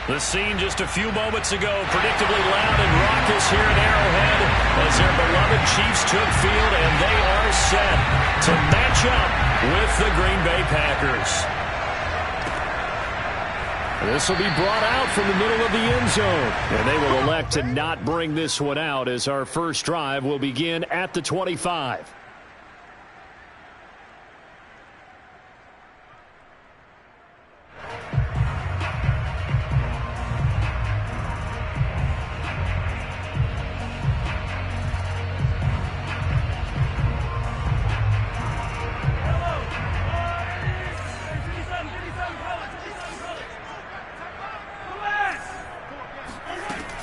The scene just a few moments ago, predictably loud and raucous here at Arrowhead as their beloved Chiefs took field, and they are set to match up with the Green Bay Packers. This will be brought out from the middle of the end zone, and they will elect to not bring this one out as our first drive will begin at the 25.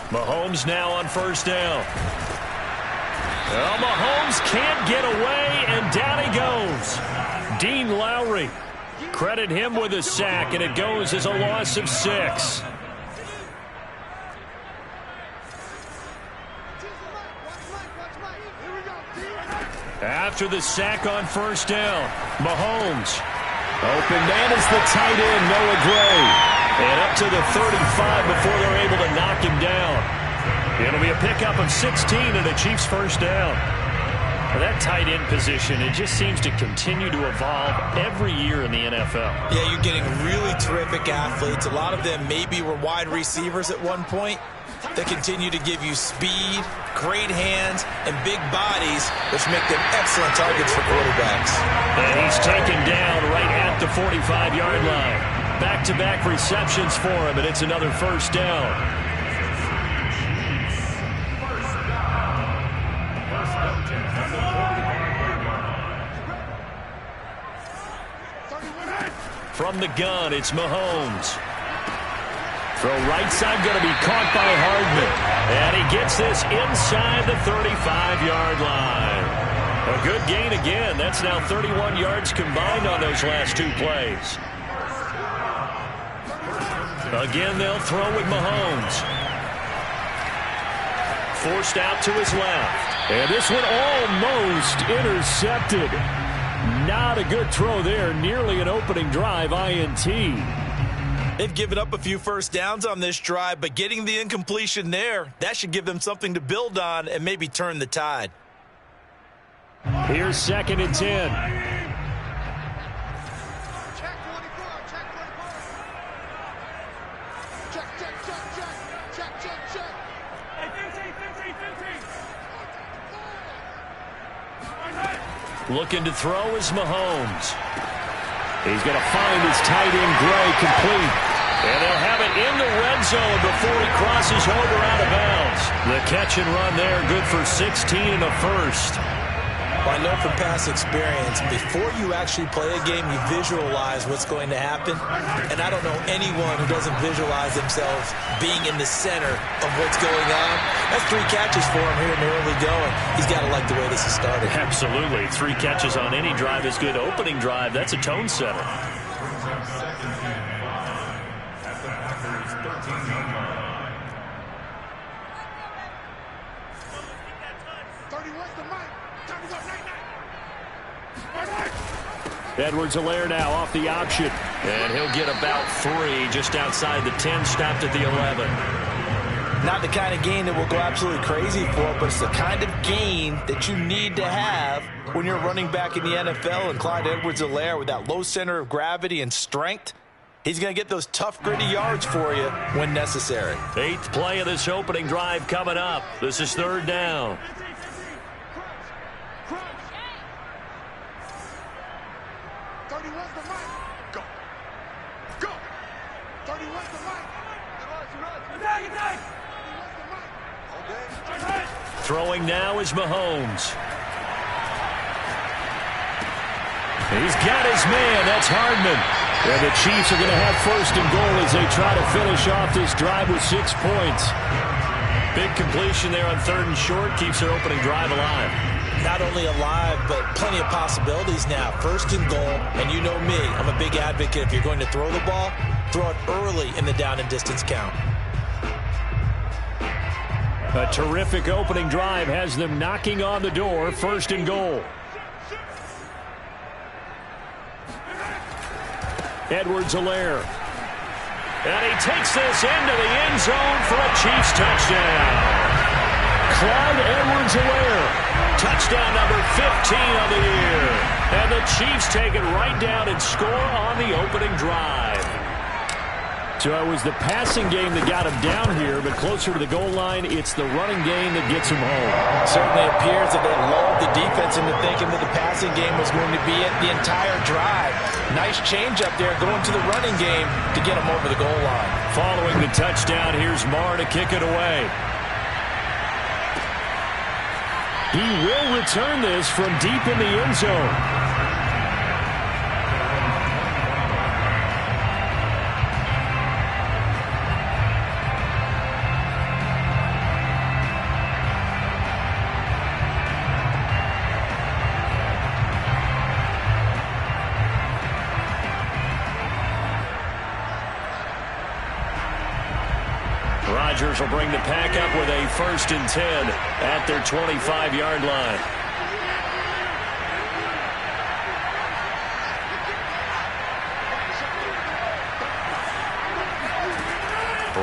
Mahomes now on first down. Well, Mahomes can't get away, and down he goes. Dean Lowry. Credit him with a sack, and it goes as a loss of 6. After the sack on first down, Mahomes. Open man is the tight end, Noah Gray. And up to the 35 before they're able to knock him down. It'll be a pickup of 16 and a Chiefs first down. Well, that tight end position, it just seems to continue to evolve every year in the NFL. Yeah, you're getting really terrific athletes. A lot of them maybe were wide receivers at one point. They continue to give you speed, great hands, and big bodies, which make them excellent targets for quarterbacks. And he's taken down right at the 45-yard line. Back-to-back receptions for him, and it's another first down. From the gun, it's Mahomes. Throw right side going to be caught by Hardman. And he gets this inside the 35-yard line. A good gain again. That's now 31 yards combined on those last 2 plays. Again, they'll throw with Mahomes. Forced out to his left. And this one almost intercepted. Not a good throw there. Nearly an opening drive INT. They've given up a few first downs on this drive, but getting the incompletion there, that should give them something to build on and maybe turn the tide. Here's 2nd and 10. Looking to throw is Mahomes. He's going to find his tight end, Gray, complete. And they'll have it in the red zone before he crosses over out of bounds. The catch and run there, good for 16 and a first. Well, I know from past experience, before you actually play a game, you visualize what's going to happen. And I don't know anyone who doesn't visualize themselves being in the center of what's going on. That's 3 catches for him here in the early going. He's got to like the way this has started. Absolutely. 3 catches on any drive is good. Opening drive, that's a tone setter. Edwards-Helaire now off the option. And he'll get about 3 just outside the 10, stopped at the 11. Not the kind of gain that will go absolutely crazy for, but it's the kind of gain that you need to have when you're running back in the NFL. And Clyde Edwards-Helaire, with that low center of gravity and strength, he's going to get those tough, gritty yards for you when necessary. 8th play of this opening drive coming up. This is 3rd down. Throwing now is Mahomes. He's got his man. That's Hardman. And the Chiefs are going to have 1st and goal as they try to finish off this drive with 6 points. Big completion there on 3rd and short. Keeps their opening drive alive. Not only alive, but plenty of possibilities now. 1st and goal, and you know me. I'm a big advocate. If you're going to throw the ball, throw it early in the down and distance count. A terrific opening drive has them knocking on the door. 1st and goal. Edwards-Helaire. And he takes this into the end zone for a Chiefs touchdown. Clyde Edwards-Helaire, touchdown number 15 of the year. And the Chiefs take it right down and score on the opening drive. So it was the passing game that got him down here, but closer to the goal line, it's the running game that gets him home. It certainly appears that they lulled the defense into thinking that the passing game was going to be it the entire drive. Nice change up there going to the running game to get him over the goal line. Following the touchdown, here's Marr to kick it away. He will return this from deep in the end zone. Rodgers will bring the pack up with a 1st and 10 at their 25-yard line.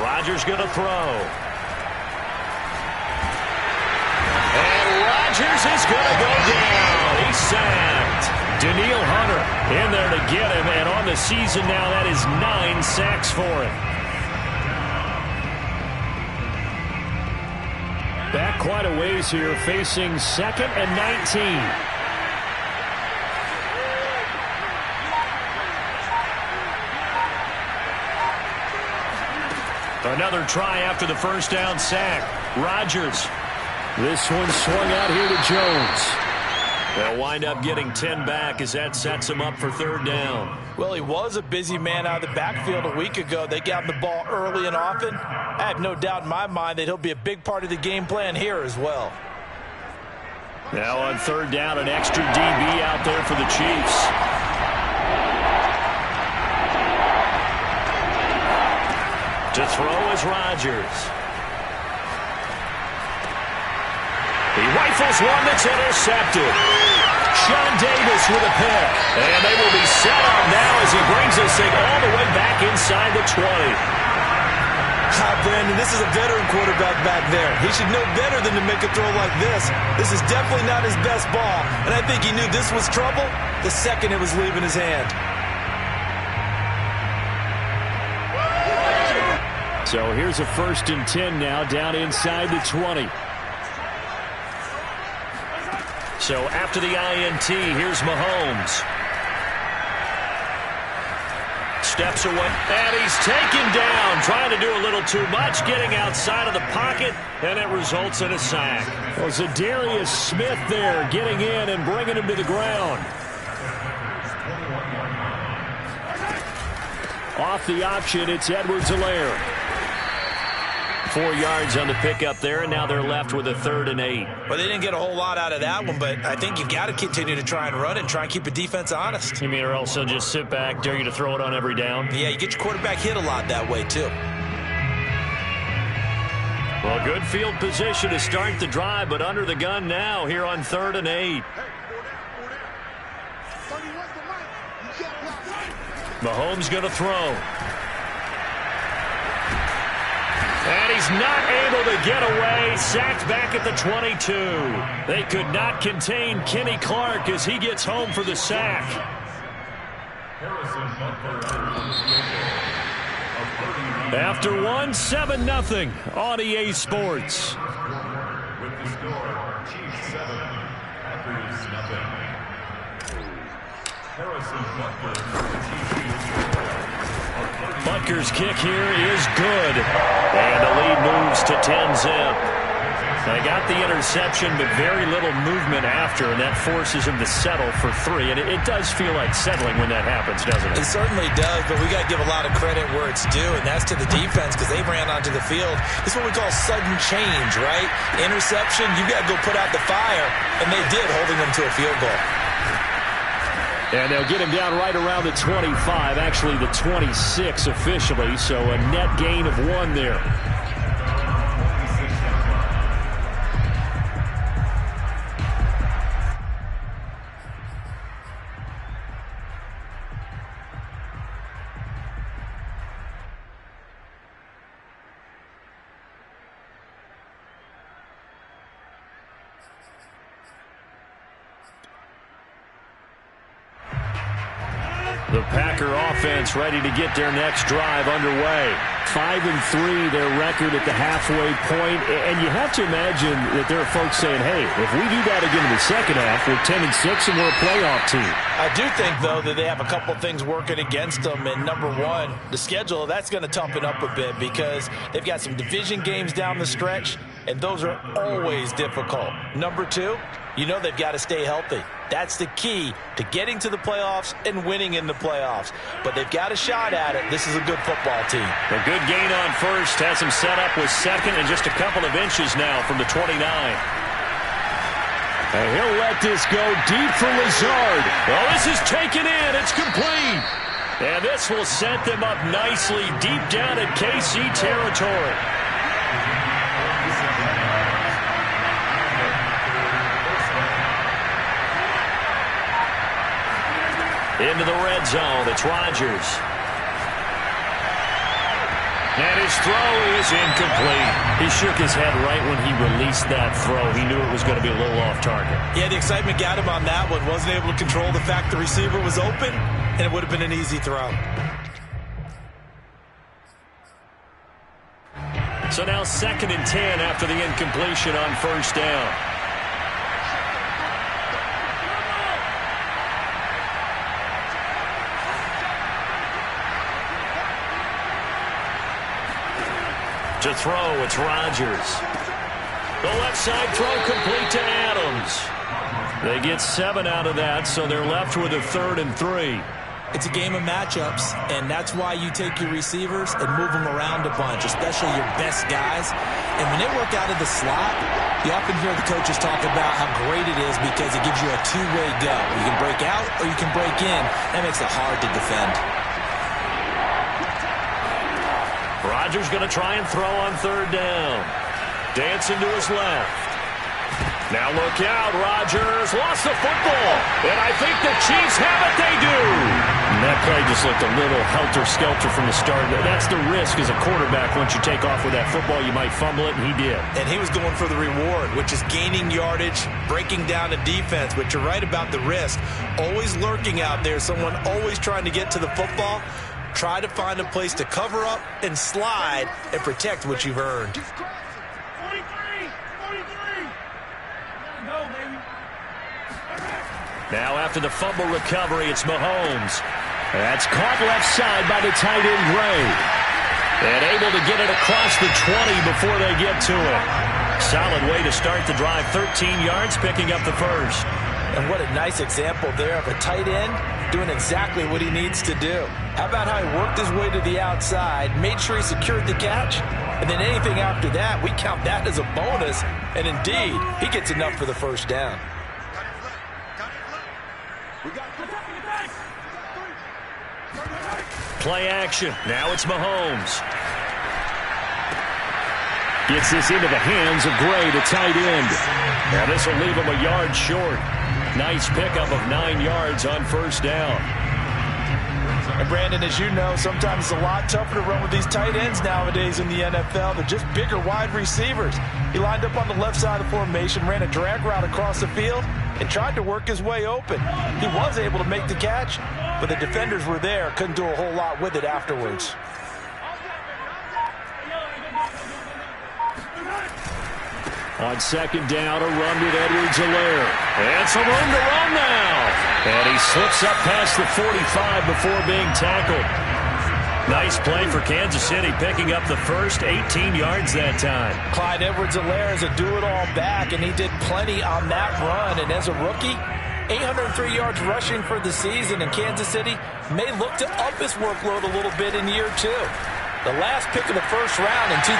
Rodgers going to throw. And Rodgers is going to go down. He's sacked. Danielle Hunter in there to get him, and on the season now, that is 9 sacks for him. Back quite a ways here, facing 2nd and 19. Another try after the first down sack. Rodgers. This one swung out here to Jones. They'll wind up getting 10 back as that sets him up for 3rd down. Well, he was a busy man out of the backfield a week ago. They got him the ball early and often. I have no doubt in my mind that he'll be a big part of the game plan here as well. Now on 3rd down, an extra DB out there for the Chiefs. To throw is Rodgers. He rifles one that's intercepted. Sean Davis with a pick. And they will be set up now as he brings this thing all the way back inside the 20. Brandon, this is a veteran quarterback back there. He should know better than to make a throw like this. This is definitely not his best ball. And I think he knew this was trouble the second it was leaving his hand. So here's a 1st and 10 now down inside the 20. So after the INT, here's Mahomes. Steps away, and he's taken down, trying to do a little too much, getting outside of the pocket, and it results in a sack. Well, Zadarius Smith there getting in and bringing him to the ground. Off the option, it's Edwards-Helaire. 4 yards on the pickup there, and now they're left with a 3rd and 8. Well, they didn't get a whole lot out of that one, but I think you've got to continue to try and run and try and keep the defense honest. You mean or else they'll just sit back, dare you to throw it on every down? Yeah, you get your quarterback hit a lot that way, too. Well, good field position to start the drive, but under the gun now here on 3rd and 8. Mahomes going to throw. And he's not able to get away. Sacked back at the 22. They could not contain Kenny Clark as he gets home for the sack. After one, 7-0 on EA Sports. With the score, Chiefs 7, Packers 0. Harrison Butker for the Chiefs. Butker's kick here is good. And the lead moves to 10-zip. They got the interception, but very little movement after, and that forces him to settle for 3. And it does feel like settling when that happens, doesn't it? It certainly does, but we got to give a lot of credit where it's due, and that's to the defense because they ran onto the field. This is what we call sudden change, right? Interception, you got to go put out the fire, and they did, holding them to a field goal. And they'll get him down right around the 25, actually the 26 officially, so a net gain of 1 there. The Packer offense ready to get their next drive underway. 5-3, their record at the halfway point. And you have to imagine that there are folks saying, hey, if we do that again in the second half, we're 10-6 and we're a playoff team. I do think, though, that they have a couple things working against them. And number one, the schedule, that's going to toughen up a bit because they've got some division games down the stretch, and those are always difficult. Number two, you know they've got to stay healthy. That's the key to getting to the playoffs and winning in the playoffs. But they've got a shot at it. This is a good football team. A good gain on first has him set up with second and just a couple of inches now from the 29. And he'll let this go deep for Lazard. Well, this is taken in. It's complete. And this will set them up nicely deep down in KC territory. Into the red zone, it's Rodgers. And his throw is incomplete. He shook his head right when he released that throw. He knew it was going to be a little off target. Yeah, the excitement got him on that one. Wasn't able to control the fact the receiver was open, and it would have been an easy throw. So now 2nd and 10 after the incompletion on first down. To throw, it's Rodgers. The left side throw complete to Adams. They get 7 out of that, so they're left with a 3rd and 3. It's a game of matchups, and that's why you take your receivers and move them around a bunch, especially your best guys. And when they work out of the slot, you often hear the coaches talk about how great it is because it gives you a two-way go. You can break out or you can break in. That makes it hard to defend. Rodgers going to try and throw on 3rd down. Dancing to his left. Now look out, Rodgers lost the football. And I think the Chiefs have it, they do. And that play just looked a little helter-skelter from the start. That's the risk as a quarterback. Once you take off with that football, you might fumble it, and he did. And he was going for the reward, which is gaining yardage, breaking down a defense. But you're right about the risk. Always lurking out there, someone always trying to get to the football. Try to find a place to cover up and slide and protect what you've earned. Now after the fumble recovery, it's Mahomes. That's caught left side by the tight end, Gray. And able to get it across the 20 before they get to it. Solid way to start the drive. 13 yards, picking up the first. And what a nice example there of a tight end doing exactly what he needs to do. How about how he worked his way to the outside, made sure he secured the catch, and then anything after that, we count that as a bonus. And indeed, he gets enough for the first down. Play action. Now it's Mahomes. Gets this into the hands of Gray, the tight end. Now this will leave him a yard short. Nice pickup of 9 yards on first down. And Brandon, as you know, sometimes it's a lot tougher to run with these tight ends nowadays in the NFL. They're just bigger wide receivers. He lined up on the left side of the formation, ran a drag route across the field, and tried to work his way open. He was able to make the catch, but the defenders were there, couldn't do a whole lot with it afterwards. On second down, a run with Edwards-Helaire. And some room to run now. And he slips up past the 45 before being tackled. Nice play for Kansas City, picking up the first 18 yards that time. Clyde Edwards-Helaire is a do-it-all back, and he did plenty on that run. And as a rookie, 803 yards rushing for the season, and Kansas City may look to up his workload a little bit in year 2. The last pick of the first round in 2020,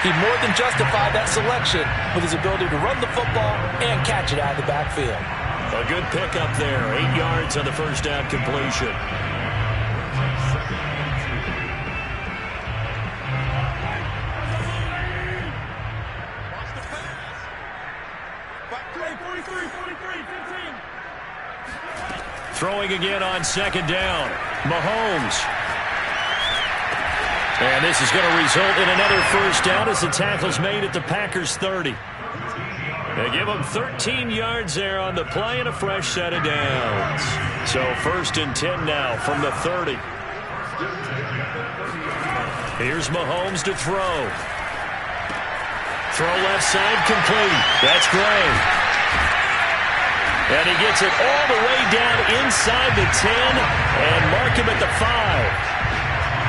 he more than justified that selection with his ability to run the football and catch it out of the backfield. A good pickup there, 8 yards on the first down completion. Throwing again on second down. Mahomes. And this is going to result in another first down as the tackle's made at the Packers' 30. They give him 13 yards there on the play and a fresh set of downs. So 1st and 10 now from the 30. Here's Mahomes to throw. Throw left side complete. That's Gray. And he gets it all the way down inside the 10 and mark him at the 5.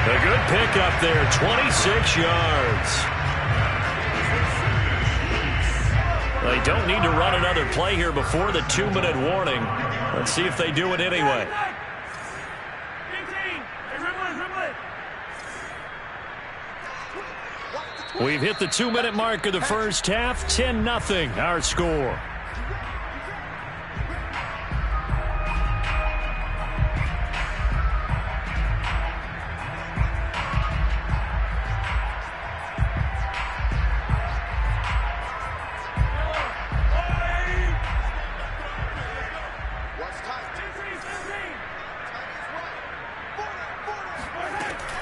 A good pickup there, 26 yards. They don't need to run another play here before the 2-minute warning. Let's see if they do it anyway. We've hit the 2-minute mark of the first half. 10-0 our score.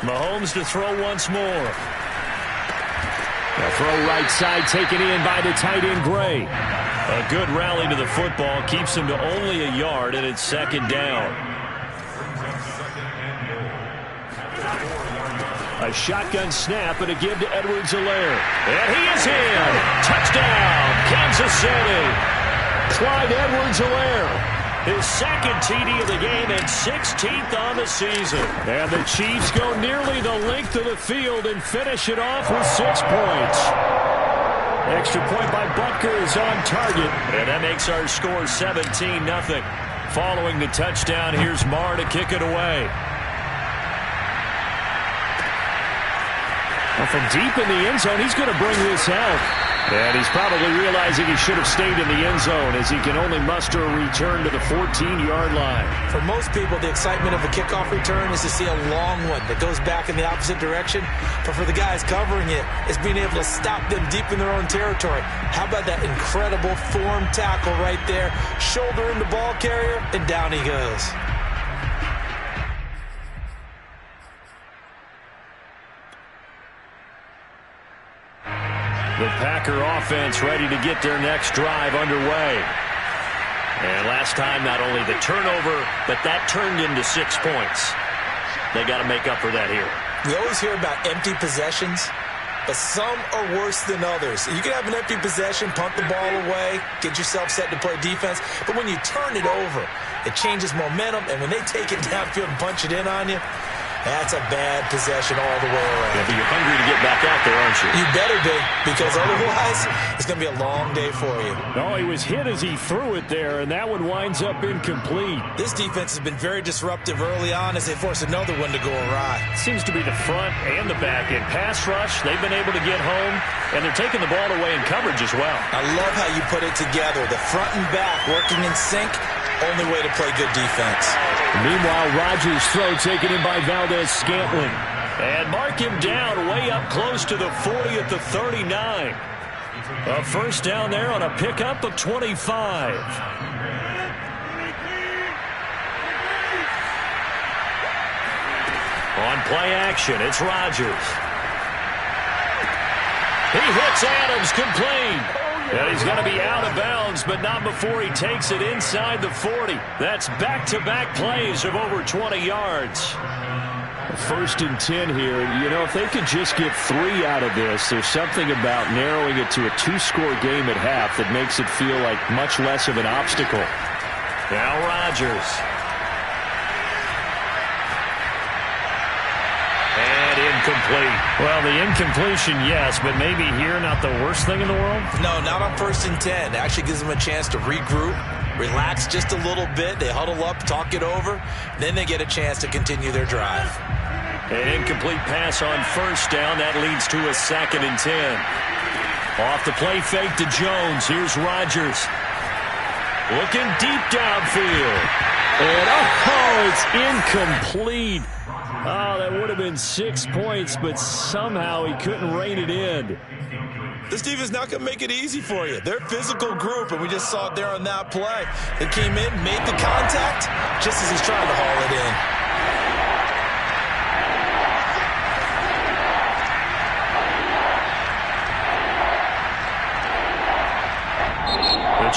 Mahomes to throw once more. The throw right side taken in by the tight end Gray. A good rally to the football keeps him to only a yard, and it's 2nd down. A shotgun snap and a give to Edwards-Helaire. And he is in. Touchdown, Kansas City. Clyde Edwards-Helaire. His 2nd TD of the game and 16th on the season. And the Chiefs go nearly the length of the field and finish it off with 6 points. Extra point by Butker is on target. And that makes our score 17-0. Following the touchdown, here's Marr to kick it away. Well, from deep in the end zone, he's going to bring this out. And he's probably realizing he should have stayed in the end zone as he can only muster a return to the 14-yard line. For most people, the excitement of a kickoff return is to see a long one that goes back in the opposite direction. But for the guys covering it, it's being able to stop them deep in their own territory. How about that incredible form tackle right there? Shoulder in the ball carrier, and down he goes. The Packer offense ready to get their next drive underway. And last time, not only the turnover, but that turned into 6 points. They got to make up for that here. We always hear about empty possessions, but some are worse than others. You can have an empty possession, punt the ball away, get yourself set to play defense, but when you turn it over, it changes momentum, and when they take it downfield and punch it in on you, that's a bad possession all the way around. Yeah, but you're hungry to get back out there, aren't you? You better be, because otherwise it's going to be a long day for you. No, he was hit as he threw it there, and that one winds up incomplete. This defense has been very disruptive early on as they force another one to go awry. Seems to be the front and the back end. Pass rush, they've been able to get home, and they're taking the ball away in coverage as well. I love how you put it together. The front and back working in sync. Only way to play good defense. Meanwhile, Rodgers' throw taken in by Valdez-Scantling. And mark him down way up close to the 40 at the 39. A first down there on a pickup of 25. On play action, it's Rodgers. He hits Adams complete. And he's going to be out of bounds, but not before he takes it inside the 40. That's back-to-back plays of over 20 yards. 1st and 10 here. You know, if they could just get 3 out of this, there's something about narrowing it to a 2-score game at half that makes it feel like much less of an obstacle. Now Rodgers. Incomplete. Well, the incompletion, yes, but maybe here not the worst thing in the world? No, not on 1st and 10. It actually gives them a chance to regroup, relax just a little bit. They huddle up, talk it over. Then they get a chance to continue their drive. An incomplete pass on 1st down. That leads to a 2nd and 10. Off the play fake to Jones. Here's Rodgers. Looking deep downfield. And, it's incomplete. Oh, that would have been 6 points, but somehow he couldn't rein it in. This defense not going to make it easy for you. They're a physical group, and we just saw it there on that play. They came in, made the contact, just as he's trying to haul it in.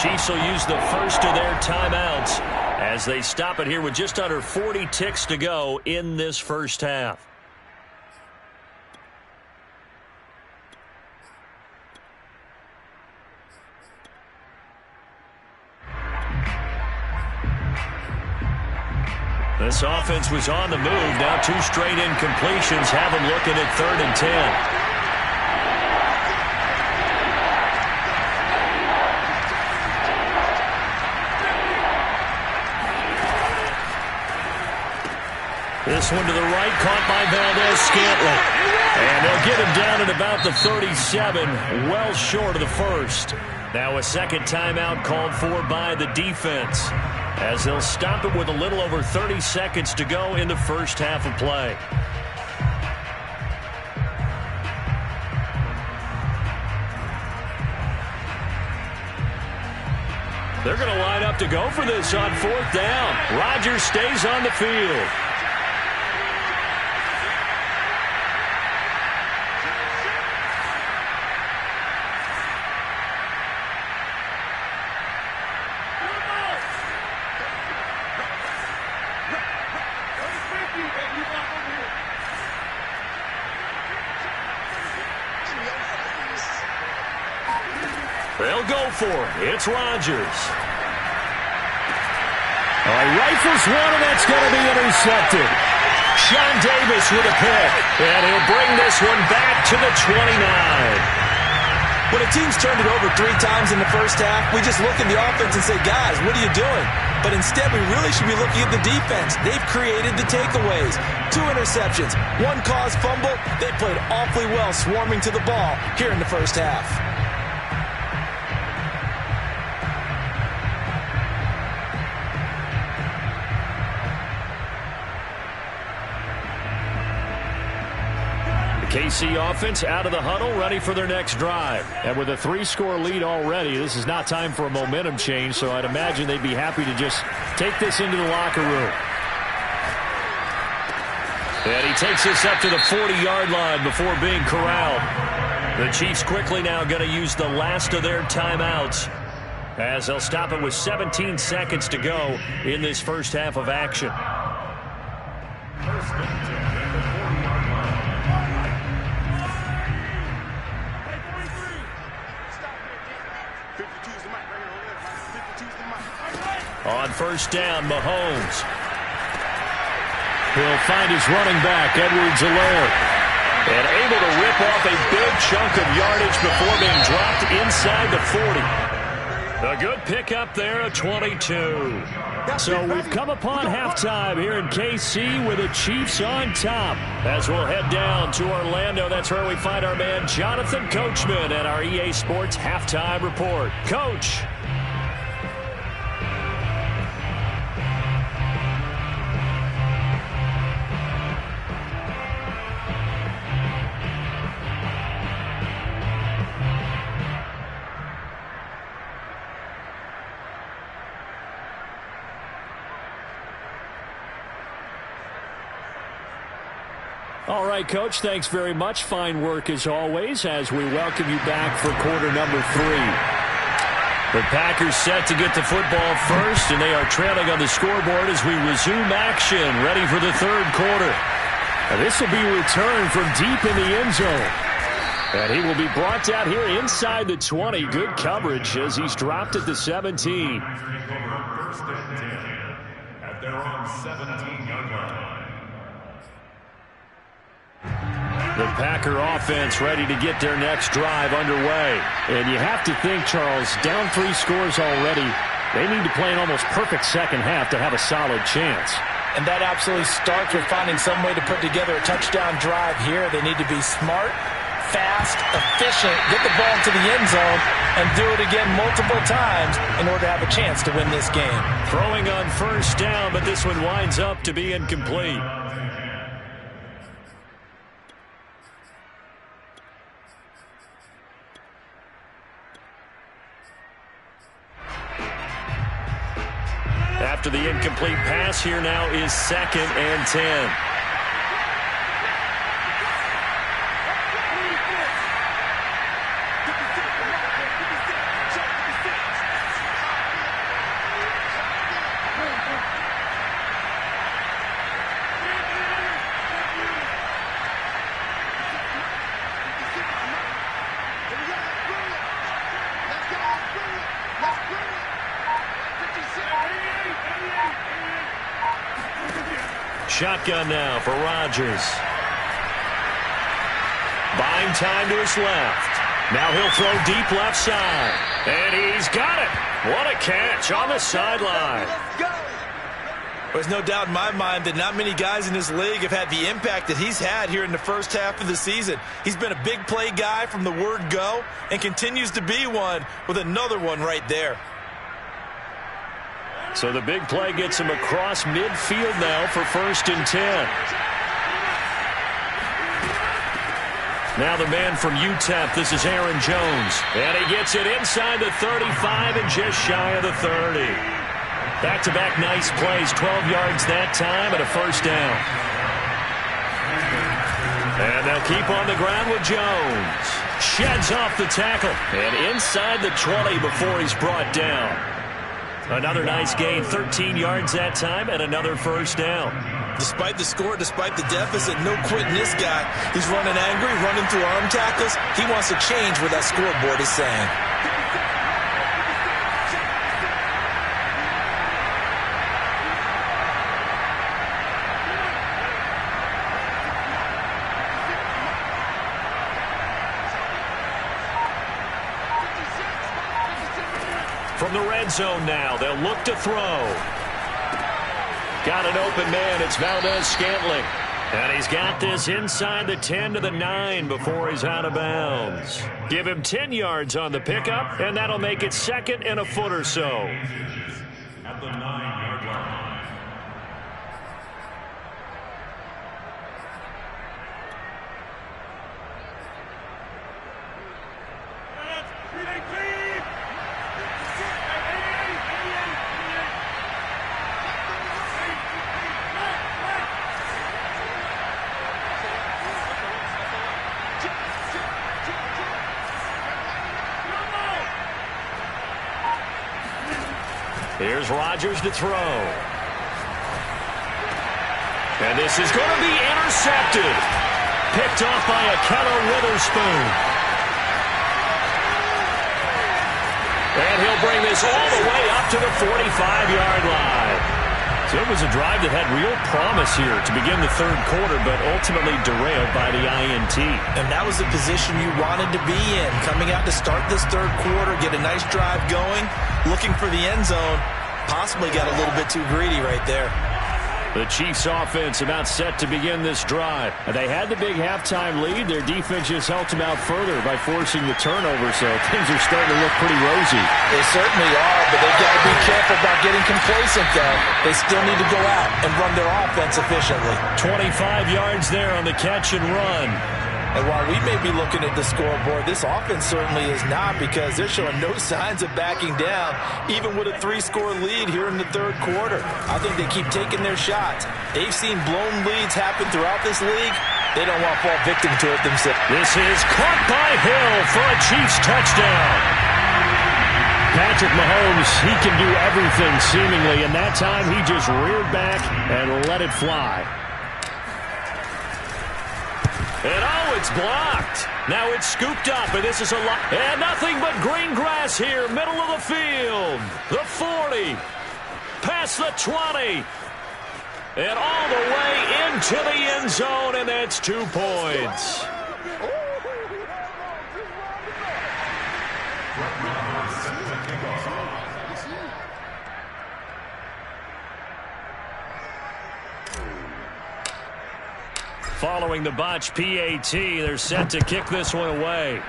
Chiefs will use the first of their timeouts as they stop it here with just under 40 ticks to go in this first half. This offense was on the move. Now 2 straight incompletions have them looking at 3rd and 10. This one to the right, caught by Valdes-Scantling. And they'll get him down at about the 37, well short of the first. Now a second timeout called for by the defense, as they'll stop it with a little over 30 seconds to go in the first half of play. They're going to line up to go for this on 4th down. Rodgers stays on the field. They'll go for it. It's Rodgers. Rifles one, and that's going to be intercepted. Sean Davis with a pick, and he'll bring this one back to the 29. When a team's turned it over 3 times in the first half, we just look at the offense and say, guys, what are you doing? But instead, we really should be looking at the defense. They've created the takeaways. 2 interceptions, 1 caused fumble. They played awfully well swarming to the ball here in the first half. KC offense out of the huddle, ready for their next drive. And with a 3-score lead already, this is not time for a momentum change, so I'd imagine they'd be happy to just take this into the locker room. And he takes this up to the 40-yard line before being corralled. The Chiefs quickly now going to use the last of their timeouts, as they'll stop it with 17 seconds to go in this first half of action. First and 10 at the 40-yard line. On first down, Mahomes. He'll find his running back, Edwards-Helaire. And able to rip off a big chunk of yardage before being dropped inside the 40. A good pickup there, a 22. So we've come upon halftime here in KC with the Chiefs on top. As we'll head down to Orlando, that's where we find our man Jonathan Coachman at our EA Sports Halftime Report. Coach. All right, Coach, thanks very much. Fine work as always as we welcome you back for quarter number 3. The Packers set to get the football first, and they are trailing on the scoreboard as we resume action, ready for the third quarter. And this will be returned from deep in the end zone. And he will be brought down here inside the 20. Good coverage as he's dropped at the 17. First and 10 at their own 17-yard line. The Packer offense ready to get their next drive underway. And you have to think, Charles, down 3 scores already, they need to play an almost perfect second half to have a solid chance. And that absolutely starts with finding some way to put together a touchdown drive here. They need to be smart, fast, efficient, get the ball to the end zone, and do it again multiple times in order to have a chance to win this game. Throwing on first down, but this one winds up to be incomplete. After the incomplete pass, here now is 2nd and 10. shotgun now for Rodgers. Buying time to his left. Now he'll throw deep left side. And he's got it. What a catch on the sideline. There's no doubt in my mind that not many guys in this league have had the impact that he's had here in the first half of the season. He's been a big play guy from the word go and continues to be one with another one right there. So the big play gets him across midfield now for 1st and 10. Now the man from UTEP, this is Aaron Jones. And he gets it inside the 35 and just shy of the 30. Back-to-back nice plays, 12 yards that time and a 1st down. And they'll keep on the ground with Jones. Sheds off the tackle. And inside the 20 before he's brought down. Another nice gain, 13 yards that time and another 1st down. Despite the score, despite the deficit, no quitting this guy. He's running angry, running through arm tackles. He wants to change what that scoreboard is saying. From the red zone now, they'll look to throw. Got an open man, it's Valdez-Scantling. And he's got this inside the 10 to the 9 before he's out of bounds. Give him 10 yards on the pickup, and that'll make it 2nd and a foot or so. At the 9-yard line. Here's Rodgers to throw. And this is going to be intercepted. Picked off by Ahkello Witherspoon. And he'll bring this all the way up to the 45-yard line. So it was a drive that had real promise here to begin the 3rd quarter, but ultimately derailed by the INT. And that was the position you wanted to be in. Coming out to start this 3rd quarter, get a nice drive going, looking for the end zone. Possibly got a little bit too greedy right there. The Chiefs offense about set to begin this drive. They had the big halftime lead. Their defense just helped them out further by forcing the turnover, so things are starting to look pretty rosy. They certainly are, but they've got to be careful about getting complacent, though. They still need to go out and run their offense efficiently. 25 yards there on the catch and run. And while we may be looking at the scoreboard, this offense certainly is not, because they're showing no signs of backing down, even with a 3-score lead here in the 3rd quarter. I think they keep taking their shots. They've seen blown leads happen throughout this league. They don't want to fall victim to it themselves. This is caught by Hill for a Chiefs touchdown. Patrick Mahomes, he can do everything seemingly, and that time he just reared back and let it fly. And oh, it's blocked. Now it's scooped up, and this is a lot. And nothing but green grass here, middle of the field. The 40, past the 20, and all the way into the end zone, and that's 2 points. Following the botch PAT, they're set to kick this one away.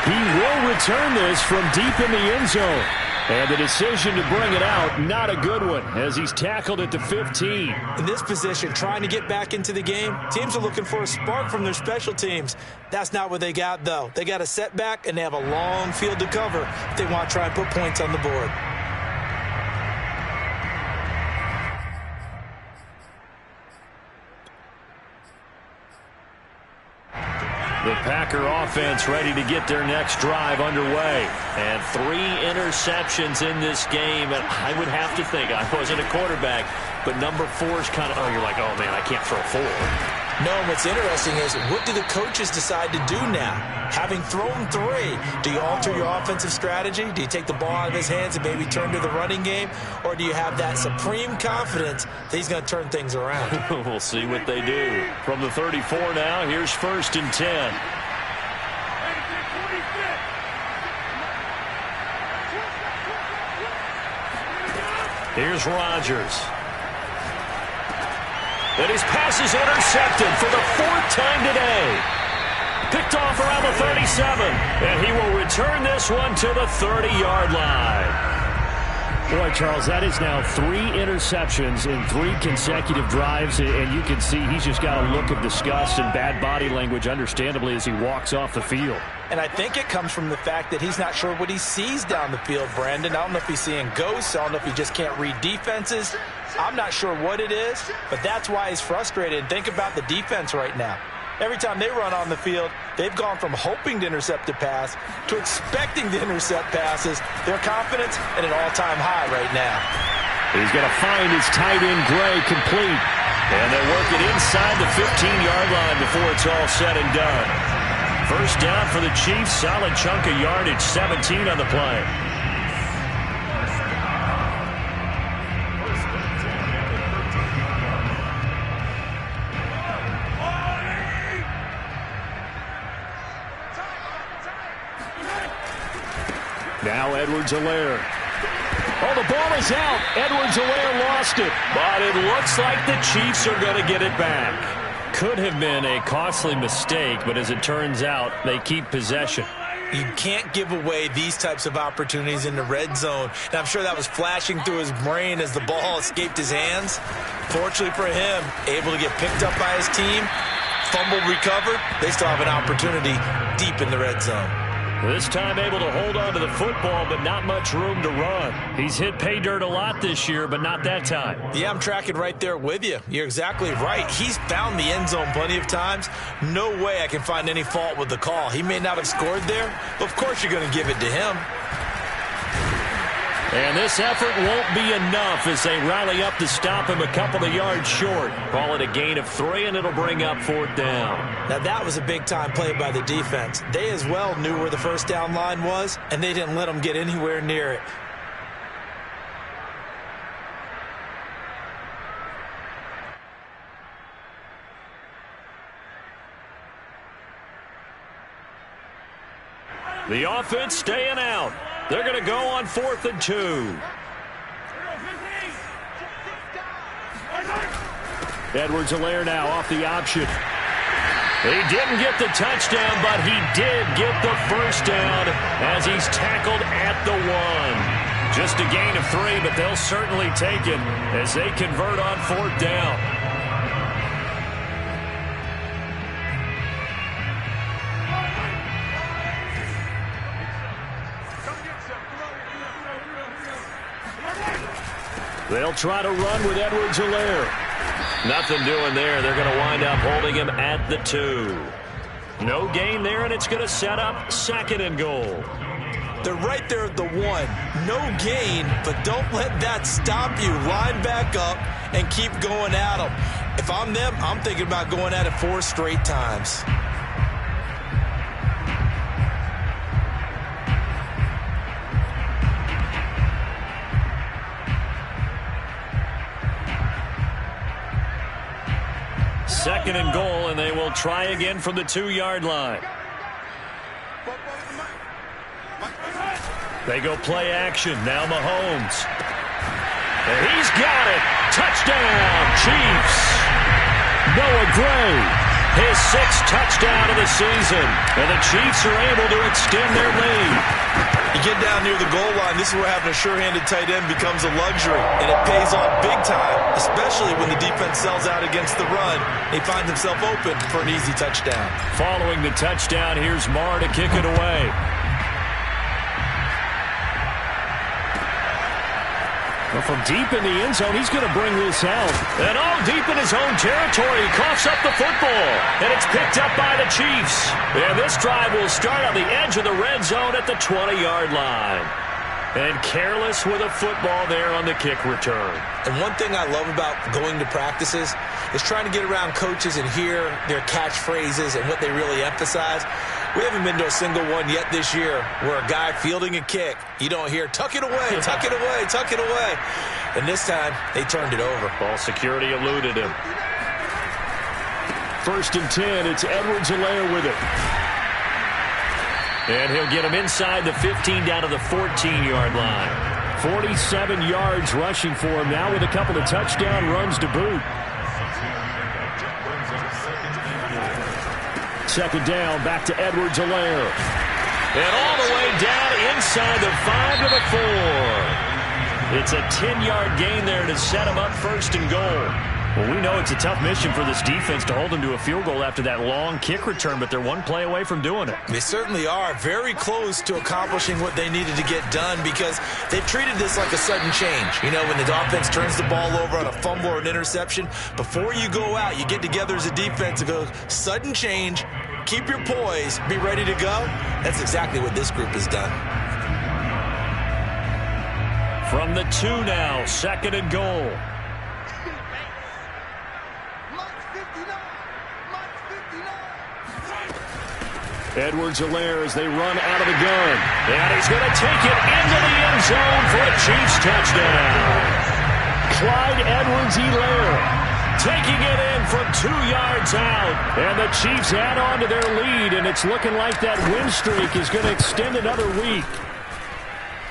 He will return this from deep in the end zone. And the decision to bring it out, not a good one, as he's tackled at the 15. In this position, trying to get back into the game, teams are looking for a spark from their special teams. That's not what they got, though. They got a setback, and they have a long field to cover if they want to try and put points on the board. The Packer offense ready to get their next drive underway. And 3 interceptions in this game. And I would have to think, I wasn't a quarterback, but number 4 is kind of, oh, you're like, oh, man, I can't throw 4. No, and what's interesting is, what do the coaches decide to do now? Having thrown 3, do you alter your offensive strategy? Do you take the ball out of his hands and maybe turn to the running game? Or do you have that supreme confidence that he's going to turn things around? We'll see what they do. From the 34 now, here's 1st and 10. Here's Rodgers. And his pass is intercepted for the 4th time today. Picked off around the 37. And he will return this one to the 30-yard line. Boy, Charles, that is now 3 interceptions in 3 consecutive drives, and you can see he's just got a look of disgust and bad body language, understandably, as he walks off the field. And I think it comes from the fact that he's not sure what he sees down the field, Brandon. I don't know if he's seeing ghosts. I don't know if he just can't read defenses. I'm not sure what it is, but that's why he's frustrated. And think about the defense right now. Every time they run on the field, they've gone from hoping to intercept a pass to expecting to intercept passes. Their confidence at an all-time high right now. He's going to find his tight end, Gray, complete. And they work it inside the 15-yard line before it's all said and done. First down for the Chiefs. Solid chunk of yardage, 17 on the play. Now Edwards-Helaire. Oh, the ball is out. Edwards-Helaire lost it. But it looks like the Chiefs are going to get it back. Could have been a costly mistake, but as it turns out, they keep possession. You can't give away these types of opportunities in the red zone. And I'm sure that was flashing through his brain as the ball escaped his hands. Fortunately for him, able to get picked up by his team, fumble recovered. They still have an opportunity deep in the red zone. This time able to hold on to the football, but not much room to run. He's hit pay dirt a lot this year, but not that time. Yeah, I'm tracking right there with you. You're exactly right. He's found the end zone plenty of times. No way I can find any fault with the call. He may not have scored there, but of course you're going to give it to him. And this effort won't be enough as they rally up to stop him a couple of yards short. Call it a gain of 3, and it'll bring up 4th down. Now, that was a big-time play by the defense. They as well knew where the first down line was, and they didn't let them get anywhere near it. The offense staying out. They're going to go on 4th and 2. Edwards-Helaire now off the option. He didn't get the touchdown, but he did get the first down as he's tackled at the 1. Just a gain of 3, but they'll certainly take it as they convert on 4th down. They'll try to run with Edwards-Helaire. Nothing doing there. They're going to wind up holding him at the 2. No gain there, and it's going to set up 2nd and goal. They're right there at the 1. No gain, but don't let that stop you. Line back up and keep going at them. If I'm them, I'm thinking about going at it 4 straight times. Second and goal, and they will try again from the 2-yard line. They go play action. Now Mahomes. And he's got it. Touchdown, Chiefs. Noah Gray, his 6th touchdown of the season. And the Chiefs are able to extend their lead. You get down near the goal line, this is where having a sure-handed tight end becomes a luxury, and it pays off big time, especially when the defense sells out against the run. He finds himself open for an easy touchdown. Following the touchdown, here's Marr to kick it away. Well, from deep in the end zone, he's going to bring this out. And all deep in his own territory, he coughs up the football. And it's picked up by the Chiefs. And this drive will start on the edge of the red zone at the 20-yard line. And careless with a football there on the kick return. And one thing I love about going to practices is trying to get around coaches and hear their catchphrases and what they really emphasize. We haven't been to a single one yet this year where a guy fielding a kick, you don't hear, tuck it away, tuck it away, tuck it away. And this time, they turned it over. Ball security eluded him. 1st and 10, it's Edwards-Helaire with it. And he'll get him inside the 15 down to the 14-yard line. 47 yards rushing for him now with a couple of touchdown runs to boot. 2nd down, back to Edwards-Helaire. And all the way down inside the 5 to the 4. It's a 10-yard gain there to set him up 1st and goal. Well, we know it's a tough mission for this defense to hold them to a field goal after that long kick return, but they're one play away from doing it. They certainly are very close to accomplishing what they needed to get done because they've treated this like a sudden change. You know, when the offense turns the ball over on a fumble or an interception, before you go out, you get together as a defense and go, sudden change, keep your poise, be ready to go. That's exactly what this group has done. From the 2 now, 2nd and goal. Edwards-Helaire as they run out of the gun. And he's going to take it into the end zone for a Chiefs touchdown. Clyde Edwards-Helaire taking it in from 2 yards out. And the Chiefs add on to their lead, and it's looking like that win streak is going to extend another week.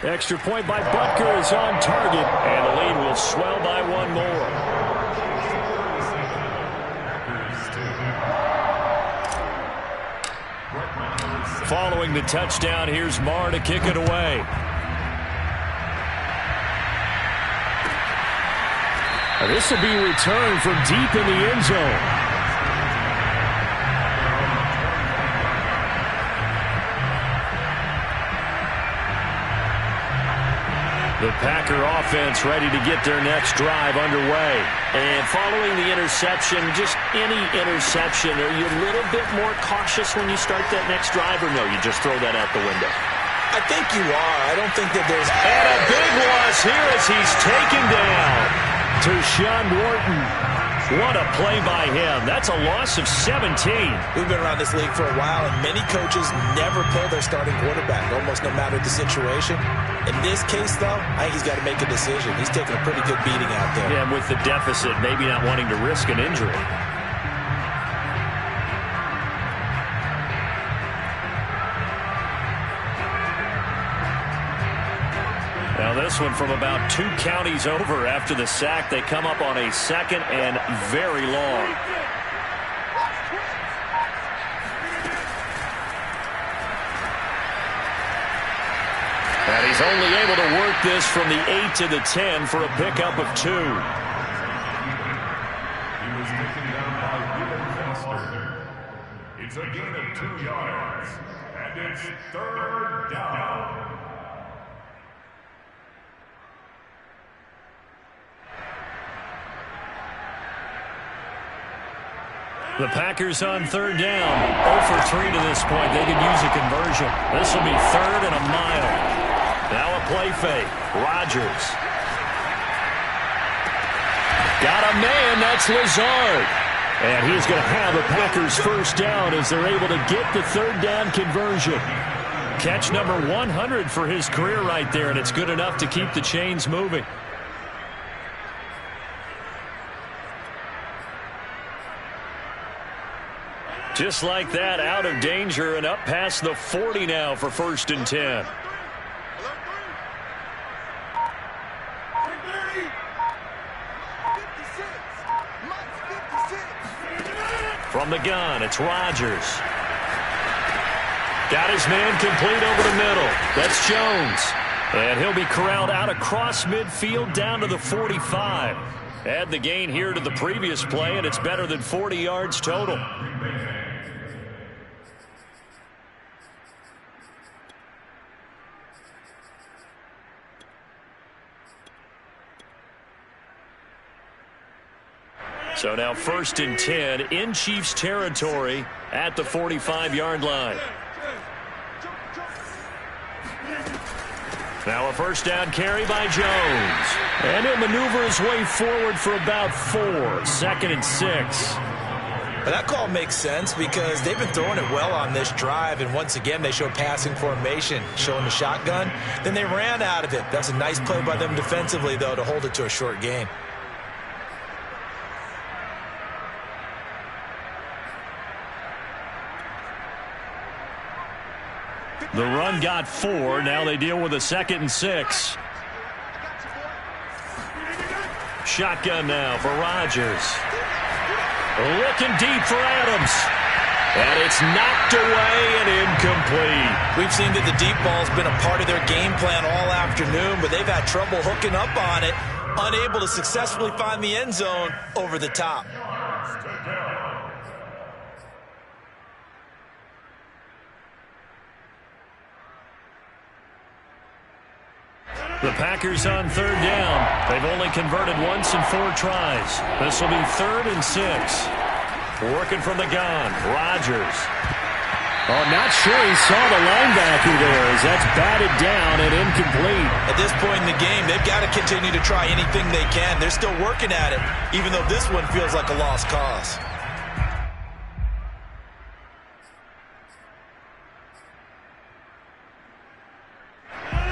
Extra point by Butker is on target, and the lead will swell by 1 more. Following the touchdown, here's Marr to kick it away. This will be returned from deep in the end zone. The Packer offense ready to get their next drive underway. And following the interception, just any interception, are you a little bit more cautious when you start that next drive, or no, you just throw that out the window? I think you are. I don't think that there's... And a big loss here as he's taken down. Tershawn Wharton. What a play by him. That's a loss of 17. We've been around this league for a while, and many coaches never pull their starting quarterback, almost no matter the situation. In this case, though, I think he's got to make a decision. He's taking a pretty good beating out there. Yeah, with the deficit, maybe not wanting to risk an injury. Now this one from about 2 counties over after the sack. They come up on a 2nd and very long. And he's only able to work this from the 8 to the 10 for a pickup of 2. He was taken down by Will Foster. It's a gain of 2 yards, and it's 3rd down. The Packers on 3rd down. 0 for 3 to this point. They could use a conversion. This will be 3rd and a mile. Now a play fake. Rodgers. Got a man. That's Lazard. And he's going to have the Packers 1st down as they're able to get the 3rd down conversion. Catch number 100 for his career right there, and it's good enough to keep the chains moving. Just like that, out of danger and up past the 40 now for 1st and 10. From the gun, it's Rodgers. Got his man complete over the middle. That's Jones. And he'll be corralled out across midfield down to the 45. Add the gain here to the previous play, and it's better than 40 yards total. So now 1st and 10 in Chiefs territory at the 45-yard line. Now a first down carry by Jones. And he'll maneuver his way forward for about 4. 2nd and 6. But that call makes sense because they've been throwing it well on this drive, and once again they show passing formation, showing the shotgun. Then they ran out of it. That's a nice play by them defensively, though, to hold it to a short gain. The run got 4. Now they deal with a 2nd and 6. Shotgun now for Rodgers. Looking deep for Adams. And it's knocked away and incomplete. We've seen that the deep ball's been a part of their game plan all afternoon, but they've had trouble hooking up on it, unable to successfully find the end zone over the top. The Packers on 3rd down. They've only converted once in 4 tries. This will be 3rd and 6. Working from the gun, Rodgers. Oh, not sure he saw the linebacker there as that's batted down and incomplete. At this point in the game, they've got to continue to try anything they can. They're still working at it, even though this one feels like a lost cause.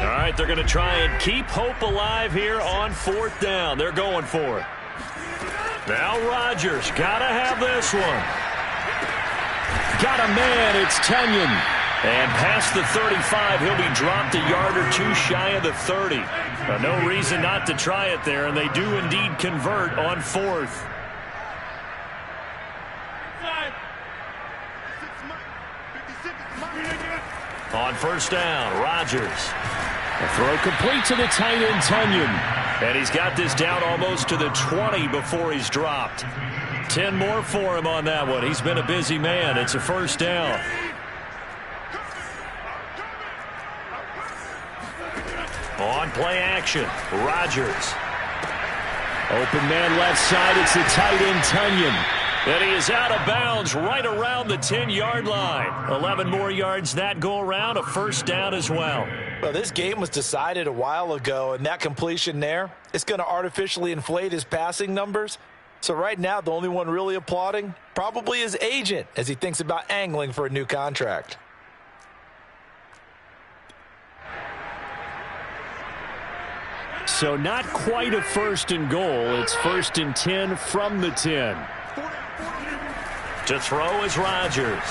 All right, they're going to try and keep hope alive here on 4th down. They're going for it. Now Rodgers, got to have this one. Got a man, it's Tunyon. And past the 35, he'll be dropped a yard or 2 shy of the 30. No reason not to try it there, and they do indeed convert on 4th. On 1st down, Rodgers. A throw complete to the tight end, Tunyon. And he's got this down almost to the 20 before he's dropped. 10 more for him on that one. He's been a busy man. It's a 1st down. On play action, Rodgers. Open man left side. It's the tight end, Tunyon. And he is out of bounds right around the 10-yard line. 11 more yards that go around. A 1st down as well. Well, this game was decided a while ago, and that completion there, it's going to artificially inflate his passing numbers. So right now, the only one really applauding probably his agent as he thinks about angling for a new contract. So not quite a 1st and goal. It's 1st and 10 from the 10. To throw is Rodgers.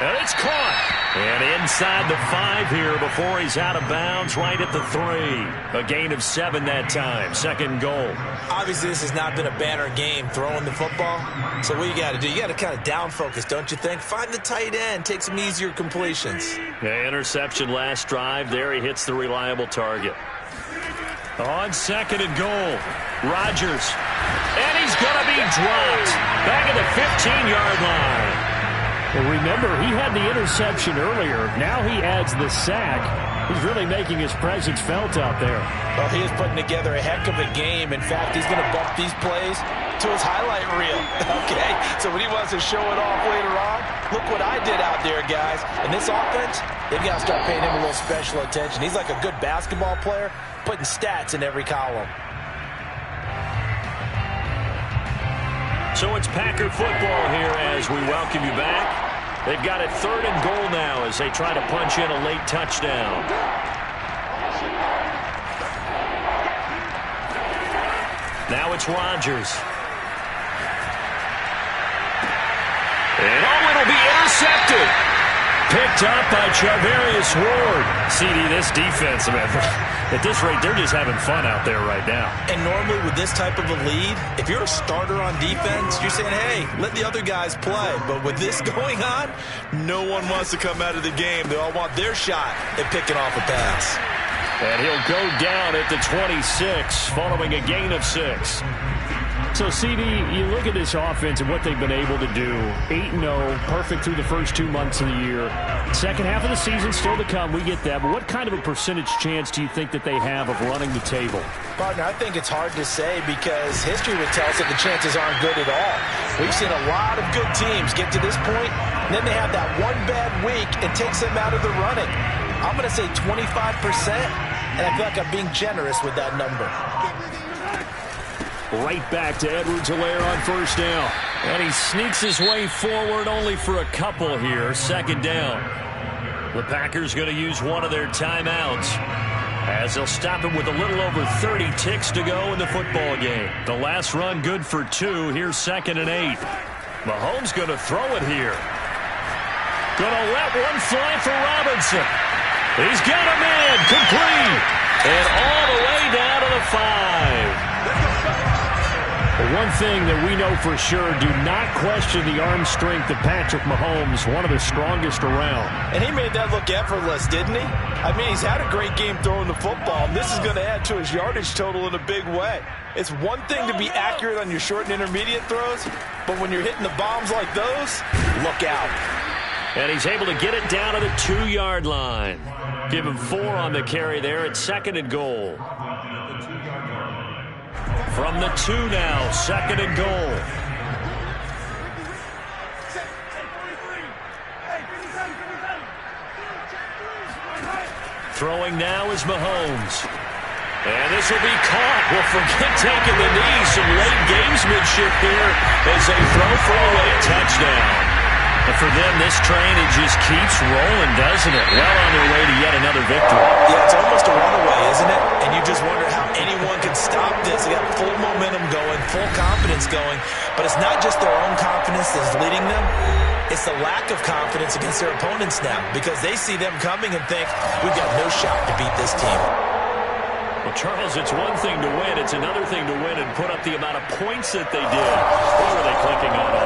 And it's caught. And inside the 5 here before he's out of bounds right at the 3. A gain of 7 that time. 2nd goal. Obviously, this has not been a banner game throwing the football. So what you got to do, you got to kind of down focus, don't you think? Find the tight end. Take some easier completions. Yeah, interception last drive. There he hits the reliable target. On 2nd and goal, Rodgers. And he's going to be dropped. Back at the 15-yard line. Well, remember, he had the interception earlier. Now he adds the sack. He's really making his presence felt out there. Well, he is putting together a heck of a game. In fact, he's going to bump these plays to his highlight reel. Okay, so when he wants to show it off later on, look what I did out there, guys. And this offense, they've got to start paying him a little special attention. He's like a good basketball player, putting stats in every column. So it's Packer football here as we welcome you back. They've got it 3rd and goal now as they try to punch in a late touchdown. Now it's Rodgers. And it'll be intercepted. Picked up by Charvarius Ward. CD, this defense, man, at this rate, they're just having fun out there right now. And normally with this type of a lead, if you're a starter on defense, you're saying, hey, let the other guys play. But with this going on, no one wants to come out of the game. They all want their shot at picking off a pass. And he'll go down at the 26 following a gain of 6. So, CD, you look at this offense and what they've been able to do. 8-0, perfect through the first 2 months of the year. Second half of the season still to come. We get that. But what kind of a percentage chance do you think that they have of running the table? Partner, I think it's hard to say because history would tell us that the chances aren't good at all. We've seen a lot of good teams get to this point, and then they have that one bad week and takes them out of the running. I'm going to say 25%, and I feel like I'm being generous with that number. Right back to Edwards-Helaire on first down. And he sneaks his way forward only for a couple here. Second down. The Packers going to use one of their timeouts as they'll stop him with a little over 30 ticks to go in the football game. The last run good for 2. Here's 2nd and 8. Mahomes going to throw it here. Going to let one fly for Robinson. He's got a man. Complete. And all the way down to the 5. One thing that we know for sure, do not question the arm strength of Patrick Mahomes, one of the strongest around. And he made that look effortless, didn't he? I mean, he's had a great game throwing the football, and this is going to add to his yardage total in a big way. It's one thing to be accurate on your short and intermediate throws, but when you're hitting the bombs like those, look out. And he's able to get it down to the 2-yard line. Give him 4 on the carry there at 2nd and goal. From the 2 now, 2nd and goal. Throwing now is Mahomes. And this will be caught. Well, forget taking the knee. Some late gamesmanship here as they throw for a late touchdown. And for them, this train, it just keeps rolling, doesn't it? Well on their way to yet another victory. Yeah, it's almost a runaway, isn't it? And you just wonder how anyone can stop this. They got full momentum going, full confidence going. But it's not just their own confidence that's leading them. It's the lack of confidence against their opponents now, because they see them coming and think, we've got no shot to beat this team. Well, Charles, it's one thing to win. It's another thing to win and put up the amount of points that they did. What were they clicking on?